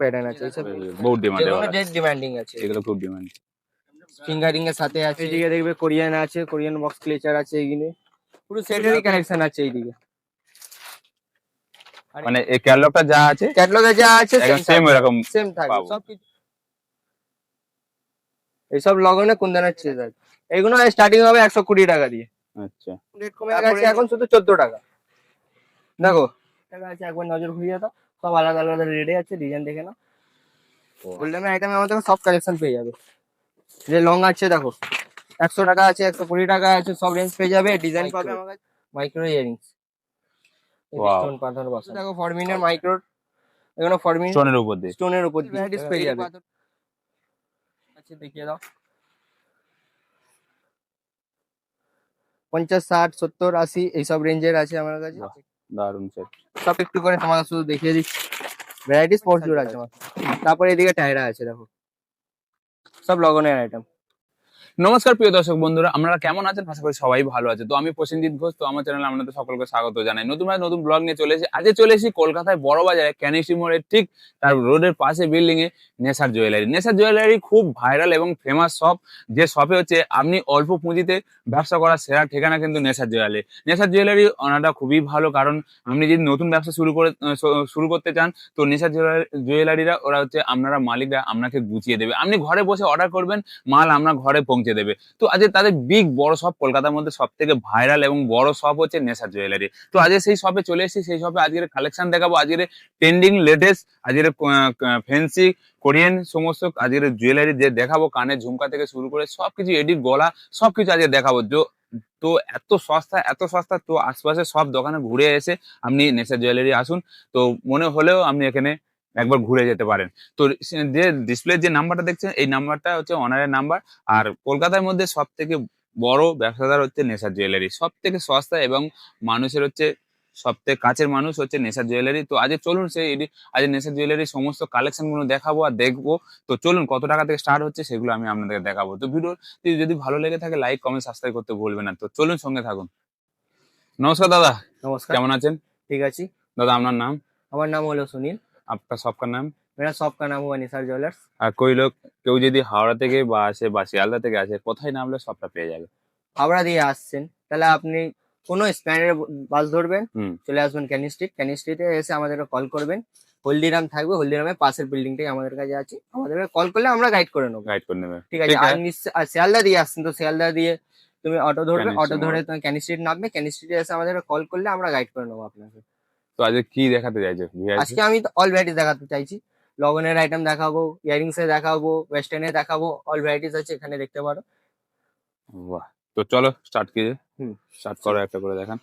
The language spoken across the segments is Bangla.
প্যাটার্ন আছে এইসব বহুত ডিমান্ড যেগুলো ডেট ডিমান্ডিং আছে, এগুলো খুব ডিমান্ড। ফিঙ্গারিং এর সাথে আছে। এইদিকে দেখবে কোরিয়ান আছে, কোরিয়ান বক্স ক্লেচার আছে, এইগুলো পুরো সেটেরই কালেকশন আছে এইদিকে। মানে এই ক্যাটালগটা যা আছে, ক্যাটালগে যা আছে সেম এরকম সেম থাকবে পাবো। সব কিছু। এইসব লগনে কুন্দনের চেজ আছে, এইগুলো স্টার্টিং হবে 120 টাকা দিয়ে। আচ্ছা, রেট কমে গেছে এখন শুধু 14 টাকা। দেখো টাকা আছে, একবার নজর ঘুরিয়ে দাও, সব আলাদা আলাদা রেটে আছে, ডিজাইন দেখে নাও। গোল্ডেনের আইটেমে আমাদের সব কালেকশন পেয়ে যাবে। যে লং আছে দেখো 100 টাকা আছে, 120 টাকা আছে, সব রেঞ্জ পেয়ে যাবে। ডিজাইন পাবে আমার কাছে মাইক্রো ইয়ারিংস, স্টোন পাথর বসা। দেখো ফরমিনের মাইক্রো, এগুলো ফরমিন স্টোনের উপর দিয়ে ভ্যারাইটিস পেয়ে যাবে। আচ্ছা দেখিয়ে দাও, 50, 60, 70, 80 এইসব রেঞ্জের আছে আমার কাছে। দারুন সেট। সব একটু করে তোমাকে শুধু দেখিয়ে দিচ্ছি, ভ্যারাইটিস প্রচুর আছে আমার। তারপরে এদিকে টায়রা আছে দেখো, সব লগনের আইটেম। নমস্কার প্রিয় দর্শক বন্ধুরা, আপনারা কেমন আছেন? আশা করি সবাই ভালো আছে। তো আমি প্রসেনজিৎ ঘোষ, তো আমার চ্যানেলে আপনাদের সকলকে স্বাগত জানাই। নতুন ব্লগ নিয়ে চলে এসেছি। আজকে চলে এসেছি কলকাতায় বড় বাজারে ক্যানিস্ট্রি মোড়ের ঠিক তার রোডের পাশে বিল্ডিং এ নেশার জুয়েলারি। নেশার জুয়েলারি খুব ভাইরাল এবং ফেমাস শপ, যে শপে হচ্ছে আপনি অল্প পুঁজিতে ব্যবসা করার সেরা ঠিকানা কিন্তু নেশার জুয়েলারি। নেশার জুয়েলারি ওনাটা খুবই ভালো, কারণ আপনি যদি নতুন ব্যবসা শুরু করতে চান, তো নেশার জুয়েলারিরা ওরা হচ্ছে আপনারা মালিকরা আপনাকে গুছিয়ে দেবে। আপনি ঘরে বসে অর্ডার করবেন, মাল আমরা ঘরে পৌঁছে দেবে। তো আজকে তাদের বিগ বড় শপ, কলকাতার মধ্যে সব থেকে ভাইরাল এবং বড় শপ হচ্ছে নেশার জুয়েলারি। তো আজকে সেই শপে চলে এসেছি, সেই শপে আজকের কালেকশন দেখাবো, আজকের ট্রেন্ডিং লেটেস্ট, আজকের ফ্যান্সি কোরিয়ান সমস্ত আজকের জুয়েলারি যে দেখাবো, কানের ঝুমকা থেকে শুরু করে সবকিছু, এডিট গলা সবকিছু আজকে দেখাবো। তো এত সস্তা, তো আশপাশে সব দোকানে ঘুরে এসে আপনি নেশার জুয়েলারি আসুন, তো মনে হলেও আপনি এখানে একবার ঘুরে যেতে পারেন। তো যে ডিসপ্লে যে নাম্বারটা দেখছেন, এই নাম্বারটা হচ্ছে অনারের নাম্বার। আর কলকাতার মধ্যে সব থেকে বড় ব্যবসাদার হচ্ছে নেশার জুয়েলারি, সব থেকে সস্তা এবং মানুষের হচ্ছে সব থেকে কাছের মানুষ হচ্ছে নেশার জুয়েলারি। তো আজ চলুন আজ নেশার জুয়েলারির সমস্ত কালেকশন গুলো দেখাবো আর দেখবো। তো চলুন কত টাকা থেকে স্টার্ট হচ্ছে সেগুলো আমি আপনাদের দেখাবো। তো ভিডিও যদি ভালো লেগে থাকে লাইক কমেন্ট সাবস্ক্রাইব করতে ভুলবেন না। তো চলুন সঙ্গে থাকুন। নমস্কার দাদা। নমস্কার। কেমন আছেন? ঠিক আছি দাদা। আপনার নাম? আমার নাম হলো সুনীল। আপনার শপ का नाम? मेरा शॉप का नाम हुआ निसार ज्वेलर्स। আর कोई लोग কেউ যদি হাওড়া থেকে বা আসে বা শিয়ালদা থেকে আসে, কোথায় নামলে সবটা পেয়ে যাবে? হাওড়া দিয়ে আসছেন তাহলে আপনি কোনো স্প্যানের বাস ধরবেন, চলে আসবেন ক্যানি স্ট্রিট। ক্যানি স্ট্রিটে এসে আমাদেরকে কল করবেন। হলদিরাম থাকবে, হলদিরামের পাশের বিল্ডিংটাই আমাদের কাছে আছে। আমাদেরকে কল করলে আমরা গাইড করে নেবো। ঠিক আছে। আর শিয়ালদা দিয়ে আসছেন তো শিয়ালদা দিয়ে তুমি অটো ধরবে, অটো ধরে তুমি ক্যানি স্ট্রিট নামবে, ক্যানি স্ট্রিটে এসে আমাদেরকে কল করলে আমরা গাইড করে নেবো আপনাকে। তো আজকে কি দেখাতে চাইছো? আজকে আমি অল ভ্যারাইটিস দেখাতে চাইছি। লগনের আইটেম দেখাবো, ইয়ারিংস এ দেখাবো, ওয়েস্টার্নে দেখাবো, অল ভ্যারাইটিস আছে এখানে দেখতে পারো। বাহ, তো চলো স্টার্ট করো, একটা করে দেখান।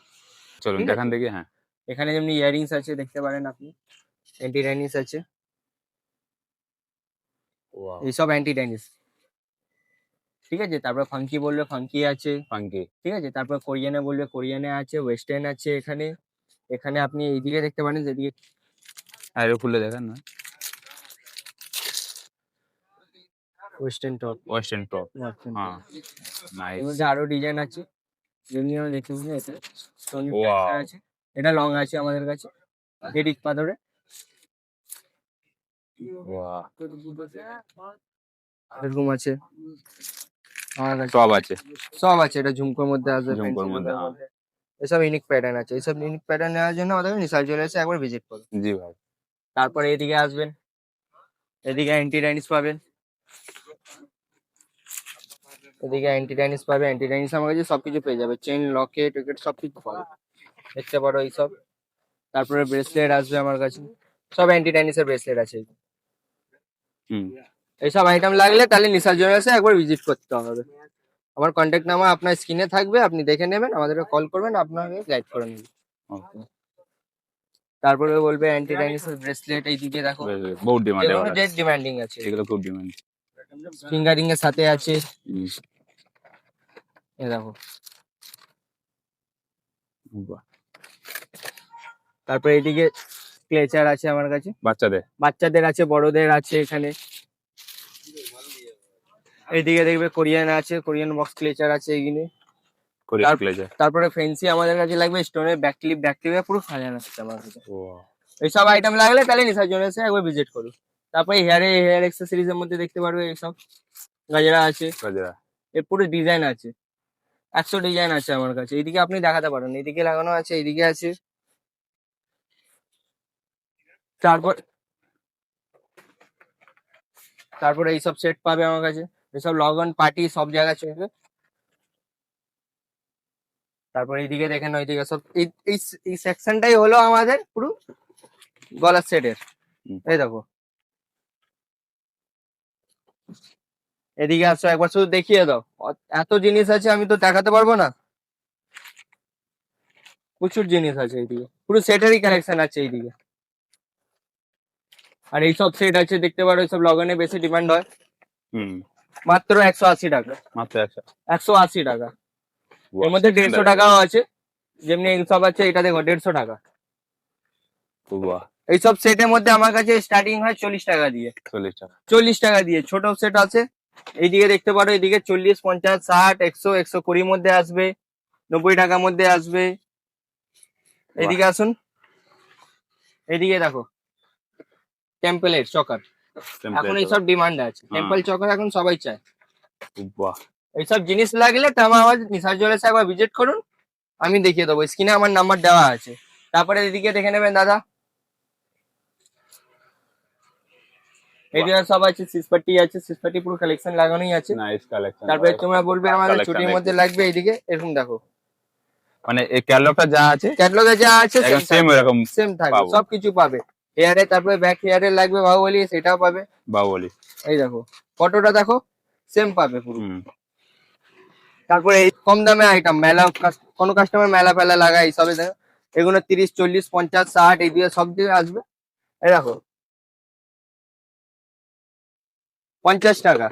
চলুন দেখান দেখি। হ্যাঁ, এখানে যেমনি ইয়ারিংস আছে দেখতে পারেন আপনি, অ্যান্টি ডাইনিস আছে, এইসব অ্যান্টি ডাইনিস। ঠিক আছে। তারপর ফাঙ্কি বললে ফাঙ্কি আছে, ঠিক আছে। তারপর কোরিয়ানে বললে কোরিয়ানে আছে, ওয়েস্টার্ন আছে। এখানে আপনি এইদিকে দেখতে পারেন, যেদিকে আরে খুলে দেখান না। ওয়েস্টার্ন টপ হ্যাঁ, নাইস। এর মধ্যে আরো ডিজাইন আছে যেমনি আমরা দেখতে পাচ্ছি। এটা স্টোনি আছে, এটা লং আছে আমাদের কাছে, এডিট পাথরে। বাহ, এরকম আছে আমাদের কাছে, সব আছে। এটা ঝুমকোর মধ্যে আসবে, ঝুমকোর মধ্যে, এসব ইউনিক প্যাটার্ন আছে। এইসব ইউনিক প্যাটার্ন নেওয়ার জন্য আমাদের নিসার জুয়েলার্সে একবার ভিজিট করুন। জি ভাই। তারপরে এদিকে আসবেন, এদিকে অ্যান্টি ডাইনিস পাবেন, এদিকে অ্যান্টি ডাইনিস পাবে। অ্যান্টি ডাইনিস আমার কাছে সবকিছু পেয়ে যাবে, চেন লকেট উইকেট সবকিছু পাবে, দেখতে পারো এইসব। তারপরে ব্রেসলেট আসবে আমার কাছে, সব অ্যান্টি ডাইনিসের ব্রেসলেট আছে। এইসব আইটেম লাগলে তাহলে নিসার জুয়েলার্সে একবার ভিজিট করতে হবে। আমার কন্ট্যাক্ট নাম্বার আপনার স্ক্রিনে থাকবে, আপনি দেখে নেবেন, আমাদেরকে কল করবেন, আপনাকে গাইড করে নেবেন। তারপরে বলবে অ্যান্টি ডাইনিসের ব্রেসলেট এইদিকে দেখো, বহুত ডিমান্ড, এগুলো ডেট ডিমান্ডিং আছে, এগুলো খুব ডিমান্ড। ফিঙ্গারিং এর সাথে আছে, এই দেখো। তারপরে এইদিকে ক্লেচার আছে আমার কাছে, বাচ্চাদের আছে, বড়দের আছে এখানে। এইদিকে দেখবে কোরিয়ান আছে, কোরিয়ান বক্স ক্লেচার আছে এইগুলো। তারপরে ফ্যান্সি আমাদের কাছে লাগবে, স্টোনের ব্যাক ক্লিপে পুরো সাজানো আছে আমার কাছে। এইসব আইটেম লাগলে তাহলে নিসার জুয়েলার্সে একবার ভিজিট করুন। তারপরে হেয়ার এক্সেসরিজ এর মধ্যে দেখতে পারবে এইসব গাজরা আছে, গাজরা। এর পুরো ডিজাইন আছে, 100 ডিজাইন আছে আমার কাছে। এইদিকে আপনি দেখাতে পারেন, এইদিকে লাগানো আছে, এইদিকে আছে। তারপর তারপরে এইসব সেট পাবে আমার কাছে, এসব লগন পার্টি সব জায়গায় চলবে। তারপর এইদিকে দেখেন, ওইদিকে সব এই সেকশনটাই হলো আমাদের পুরো গলার সেটের। হুম। এই দেখো, এদিকে আসো একবার শুধু দেখিয়ে দাও, এত জিনিস আছে আমি তো দেখাতে পারবো না, প্রচুর জিনিস আছে এইদিকে, পুরো সেটেরই কালেকশন আছে এইদিকে। আর এইসব সেট আছে দেখতে পারো, এইসব লগনে বেশি ডিমান্ড হয়, হুম। মাত্র 180 টাকা, মাত্র 100। 180 টাকা। এর মধ্যে 150 টাকাও আছে, যেমনি এইসব আছে, এটা দেখো 150 টাকা। বাহ, এইসব সেটের মধ্যে আমার কাছে স্টার্টিং হয় 40 টাকা দিয়ে, 40 টাকা। 40 টাকা দিয়ে ছোট সেট আছে। এইদিকে দেখতে পারো, এইদিকে 40, 50, 60, 100, 120 মধ্যে আসবে, 90 টাকার মধ্যে আসবে। এদিকে আসুন, এদিকে দেখো টেম্পলের চকার, এখন এইসব ডিমান্ড আছে, টেম্পল চকার এখন সবাই চায়। বাহ, এইসব জিনিস লাগলে তো আমার নিসার জুয়েলার্স একবার ভিজিট করুন, আমি দেখিয়ে দেবো, স্ক্রিনে আমার নাম্বার দেওয়া আছে। তারপরে এদিকে দেখে নেবেন দাদা, এদিকে সব আছে, সিসপাটি আছে, সিসপাটি পুরো কালেকশন লাগানোই আছে। Nice collection. তারপরে তোমরা বলবে আমাদের Collection ছুটির মধ্যে দেখি। লাগবে, এইদিকে এরকম দেখো, মানে এই ক্যাটালগটা যা আছে ক্যাটলগে যা আছে একদম সেম এরকম সেম থাকবে, পাবো। সবকিছু পাবে। হেয়ারে, তারপরে ব্যাক হেয়ারে লাগবে বাহুবলি, সেটাও পাবে। বাহুবলি। এই দেখো ফটোটা দেখো, সেম পাবে পুরো। হুম। তারপরে এই কম দামে আইটেম, মেলা কোনো কাস্টমার মেলা ফেলা লাগায় এইসবে দেখো, এগুলো 30, 40, 50, 60 এই দিয়ে সব দিয়ে আসবে। এই দেখো 50 টাকা।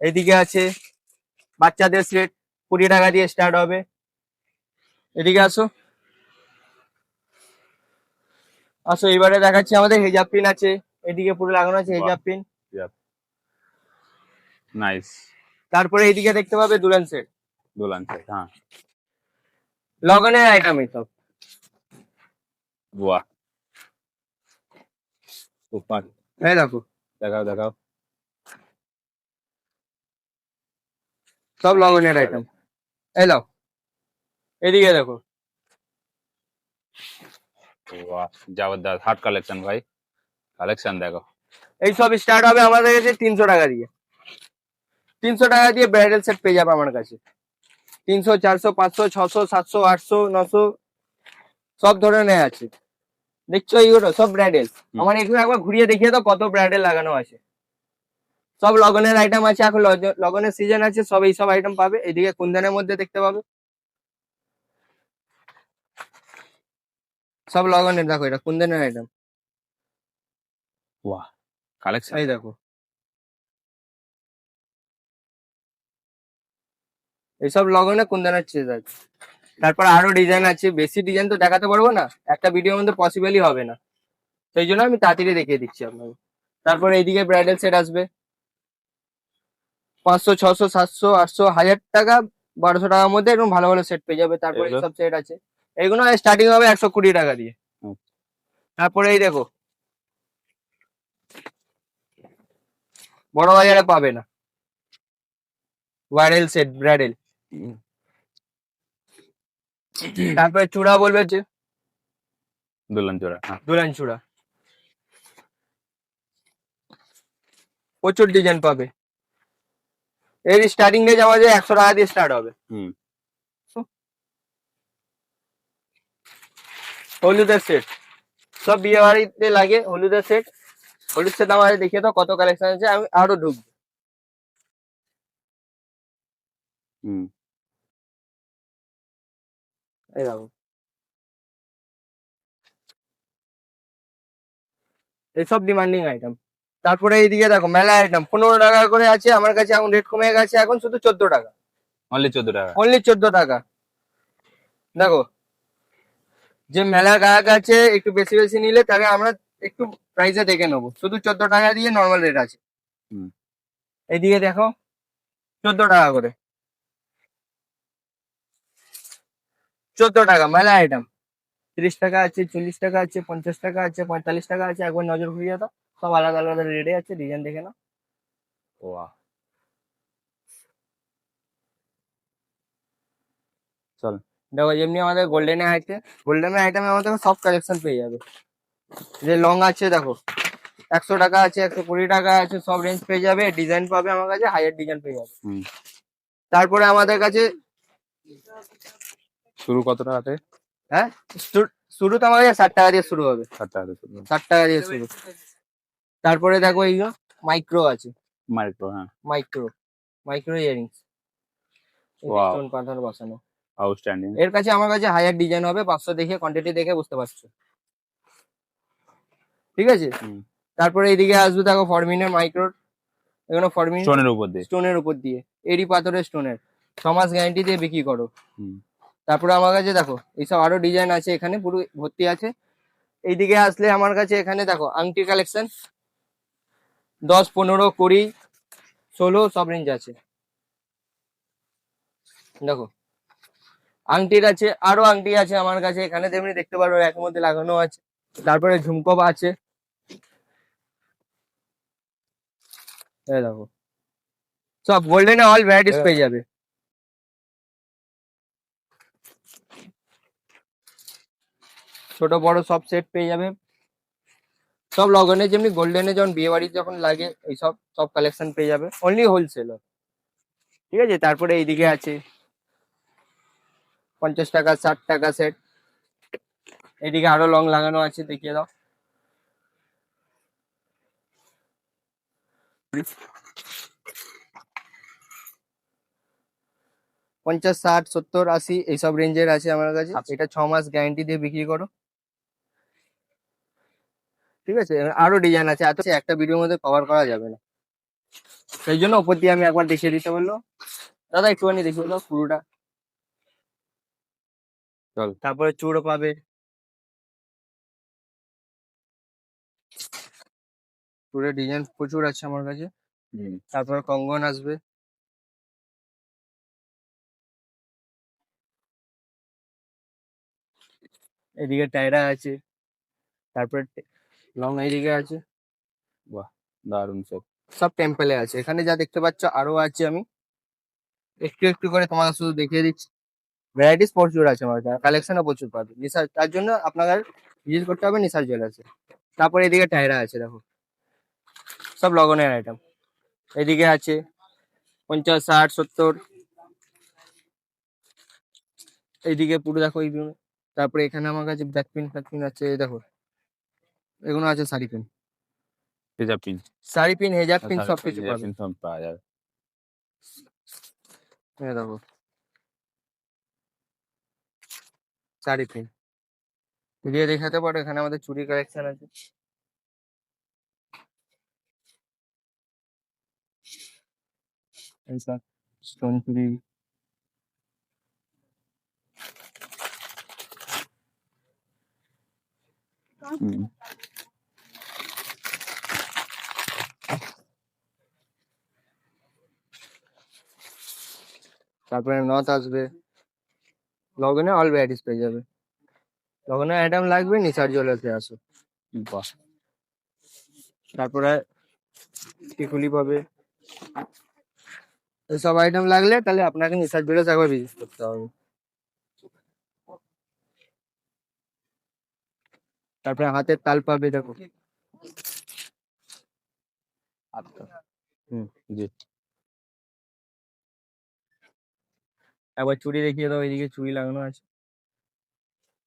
এইদিকে আছে বাচ্চাদের সেট, 20 টাকা দিয়ে স্টার্ট হবে। এদিকে আসো, আসো এবারে দেখাচ্ছি, আমাদের হেজাব পিন আছে, এদিকে পুরো লাগানো আছে হেজাব পিন। নাইস। তারপরে এইদিকে দেখতে পাবে দুলান সেট, দোলান সেট। হ্যাঁ। লগনের আইটেম এইসব। বাহ, সুপার। এই দেখো দেখাও দেখাও। সব লগনের আইটেম। এই লাও, এদিকে দেখো, বাহ, জবরদস্ত হার্ট কালেকশন ভাই, কালেকশন দেখো। এই সব স্টার্ট হবে আমাদের কাছে 300 টাকা দিয়ে, 300 টাকা দিয়ে ব্রাইডাল সেট পেয়ে যাবে আমার কাছে। 300, 400, 500, 600, 700, 800, 900 সব ধরনের আছে। দেখছো এইগুলো সব ব্রাইডাল। আমার এখানে একবার ঘুরিয়ে দেখিয়ে দাও কত ব্রাইডাল লাগানো আছে। সব লগনের আইটেম আছে, এখন লগনের সিজন আছে, সব এইসব আইটেম পাবে। এদিকে কুন্দনের মধ্যে দেখতে পাবে, সব লগনের। দেখো এটা কুন্দনের আইটেম, বাহ, কালেকশন। এই দেখো এইসব লগনে কুন্দনের চেজ আছে। তারপর আরো ডিজাইন আছে, বেশি ডিজাইন তো দেখাতে পারবো না, একটা ভিডিওর মধ্যে পসিবলই হবে না, সেই জন্য আমি তাড়াতাড়ি দেখিয়ে দিচ্ছি আপনাকে। তারপরে এইদিকে ব্রাইডাল সেট আসবে 500, 600, 700, 800, 1000 টাকা, 1200 টাকার মধ্যে এরকম ভালো ভালো সেট পেয়ে যাবে। তারপরে এগুলো? সব সেট আছে, এগুলো স্টার্টিং হবে 120 টাকা দিয়ে। হুম। তারপরে এই দেখো, বড় বাজারে পাবে না, ভাইরাল সেট ব্রাইডাল। তারপরে চূড়া বলবে যে দোলন জোড়া। হ্যাঁ। দুলান চূড়া, প্রচুর ডিজাইন পাবে। এর স্টার্টিং রেঞ্জ আমাদের 100 টাকা দিয়ে স্টার্ট হবে। হুম। হলুদের সেট, সব বিয়ে বাড়িতে লাগে হলুদের সেট। হলুদ সেট আমাদের দেখিয়ে দাও কত কালেকশন আছে, আমি আরো ঢুকবো। হুম। এই দেখো এইসব ডিমান্ডিং আইটেম। তারপরে এইদিকে দেখো মেলা আইটেম, 15 টাকা করে আছে আমার কাছে, এখন রেট কমে গেছে, এখন শুধু 14 টাকা, অনলি 14 টাকা। অনলি 14 টাকা। দেখো যে মেলার গ্রাহক আছে, একটু বেশি বেশি নিলে তাহলে আমরা একটু প্রাইসে দেখে নেবো, শুধু 14 টাকা দিয়ে নর্মাল রেট আছে। হুম। এইদিকে দেখো 14 টাকা করে, 14 টাকা মেলা আইটেম। 30 টাকা আছে, 40 টাকা আছে, 50 টাকা আছে, 45 টাকা আছে, একবার নজর ঘুরিয়ে দাও। সব আলাদা আলাদা রেটে আছে, ডিজাইন দেখে নাও। ওয়া, চল। দেখো যেমনি আমাদের গোল্ডেনে আছে, গোল্ডেনের আইটেমে আমাদের সব কালেকশন পেয়ে যাবে। যে লং আছে দেখো, 100 টাকা আছে, 120 টাকা আছে, সব রেঞ্জ পেয়ে যাবে। ডিজাইন পাবে আমার কাছে, হাইয়ার ডিজাইন পেয়ে যাবে। হুম। তারপরে আমাদের কাছে শুরু কত টাকা থেকে? হ্যাঁ, শুরু তো আমার কাছে 60 টাকা দিয়ে শুরু হবে। 60 টাকা থেকে শুরু। 60 টাকা দিয়ে শুরু। তারপরে দেখো এই মাইক্রো আছে, মাইক্রো, হ্যাঁ। Micro micro earrings, Wow. Stone পাথর বসানো। আউটস্ট্যান্ডিং। এর কাছে আমার কাছে হাইয়ার ডিজাইন হবে, 500 দেখে কোয়ান্টিটি দেখে বুঝতে পারছো, ঠিক আছে। হুম। তারপরে এইদিকে আসবে দেখো ফরমিনের মাইক্রো, এগুলো ফরমিন স্টোনের উপর দিয়ে। স্টোনের উপর দিয়ে, এডি পাথরের স্টোনের, 6 মাস গ্যারান্টি দিয়ে বিক্রি করো। হুম। তারপরে আমার কাছে দেখো এইসব আরো ডিজাইন আছে, এখানে পুরো ভর্তি আছে। এইদিকে আসলে আমার কাছে এখানে দেখো আংটি কালেকশন 10, 15, 20, 16 সব রেঞ্জ আছে। দেখো আংটির আছে, আরো আংটি আছে আমার কাছে এখানে, তেমনি দেখতে পারো এর মধ্যে লাগানো আছে। তারপরে ঝুমকো আছে, এই দেখো সব গোল্ডেনে অল ভ্যারাইটিস পেয়ে যাবে। ছোট বড় সব সেট পেয়ে যাবে, সব লগনে যেমনি গোল্ডেনে যখন বিয়ে বাড়ি যখন লাগে এইসব সব কালেকশন পেয়ে যাবে, অনলি হোলসেলার, ঠিক আছে। তারপরে এইদিকে আছে 50 টাকা 60 টাকা সেট, এদিকে আরো লং লাগানো আছে, দেখিয়ে দাও। পঞ্চাশ, 60, 70, 80 এইসব রেঞ্জের আছে আমার কাছে। আচ্ছা। এটা 6 মাস গ্যারান্টি দিয়ে বিক্রি করো, ঠিক আছে। আরো ডিজাইন আছে, এত একটা ভিডিওর মধ্যে কভার করা যাবে না, সেই জন্য উপর দিয়ে আমি একবার দেখিয়ে দিতে বললো। দাদা একটুখানি দেখিয়ে দাও পুরোটা। চল। তারপরে চূড়ো পাবে, পুরো ডিজাইন প্রচুর আছে আমার কাছে। হুম। তারপরে কঙ্গন আসবে, এদিকে টায়রা আছে, তারপরে লং এইদিকে আছে, বাহ, দারুণ সেট। সব টেম্পলে আছে। এখানে যা দেখতে পাচ্ছ আরো আছে, আমি একটু একটু করে তোমাকে শুধু দেখিয়ে দিচ্ছি। ভ্যারাইটিস প্রচুর আছে আমার কাছে, কালেকশনও প্রচুর পাবে। নিসার, তার জন্য আপনাকে ভিজিট করতে হবে নিসার জুয়েলার্সে। তারপরে এদিকে টায়রা আছে দেখো, সব লগনের আইটেম। এদিকে আছে 50, 60, 70, এইদিকে পুরো দেখো এইগুলো। তারপরে এখানে আমার কাছে ব্যাক পিন ফ্যাক পিন আছে, এই দেখো এগুলো আছে শাড়ি পিন, হেজাব পিন। শাড়ি পিন, হেজাব পিন সব কিছু হেজাব পাবে। পিন সব পাওয়া যাবে। এই দেখো শাড়ি পিন দিয়ে দেখাতে পারো। এখানে আমাদের চুড়ি কালেকশন আছে, এইসব স্টোন চুড়ি। হুম। তারপরে নথ আসবে, লগনে অল ভ্যারাইটিস পেয়ে যাবে। লগনের আইটেম লাগবে নিসার জুয়েলার্সে আসো। বাহ। তারপরে টিকুলি পাবে, এসব আইটেম লাগলে তাহলে আপনাকে নিসার জুয়েলার্স একবার ভিজিট করতে হবে। তারপরে হাতের তাল পাবে দেখো, আচ্ছা। হুম, জি। একবার চুড়ি দেখিয়ে দাও, এইদিকে চুড়ি লাগানো আছে।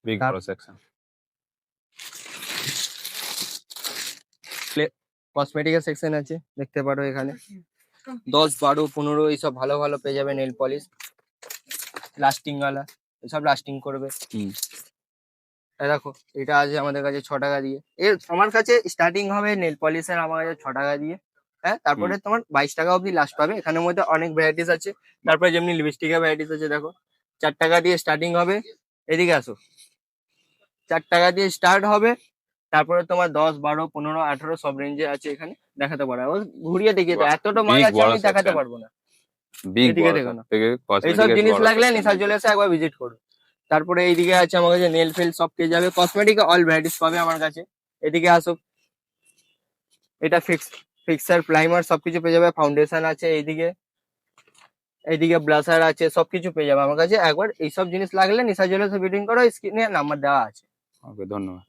বিগ তার- বড় সেকশন। কসমেটিকের সেকশন আছে, দেখতে পারো এখানে 10, 12, 15 এইসব ভালো ভালো পেয়ে যাবে। নেল পলিশ লাস্টিং ওয়ালা, এসব লাস্টিং করবে। হুম। এই দেখো এটা আছে আমাদের কাছে 6 টাকা দিয়ে। এর আমার কাছে স্টার্টিং হবে নেল পলিশের আমার কাছে 6 টাকা দিয়ে, হ্যাঁ। তারপরে তোমার 22 টাকা অবধি লাস্ট পাবে। এখানের মধ্যে অনেক ভ্যারাইটিস আছে। তারপরে যেমনি লিপস্টিকের ভ্যারাইটিস আছে দেখো, 4 টাকা দিয়ে স্টার্টিং হবে। এদিকে আসো, 4 টাকা দিয়ে স্টার্ট হবে। তারপরে তোমার 10, 12, 15, 18 সব রেঞ্জে আছে, এখানে দেখাতে পারো। আবার ঘুরিয়ে দেখিয়ে দাও, বাহ, এতটা মাল big আছে বড় আমি দেখাতে section। পারবো না। বিগ এদিকে বড় দেখো না, থেকে এইসব কসমেটিকের জিনিস বড় লাগলে section। নিসার জুয়েলার্সে একবার ভিজিট করো। তারপরে এইদিকে আছে আমার কাছে নেল ফেল সব পেয়ে যাবে, কসমেটিক অল ভ্যারাইটিস পাবে আমার কাছে। এদিকে আসো, এটা ফিক্সার প্রাইমার সবকিছু পেয়ে যাবে, ফাউন্ডেশন আছে এইদিকে ব্লাশার আছে, সবকিছু পেয়ে যাবে আমার কাছে। একবার এইসব জিনিস লাগলে নিশা জুয়েলার্সে ভিডিং করো, স্ক্রিনে নাম্বার দেওয়া আছে। ওকে, ধন্যবাদ।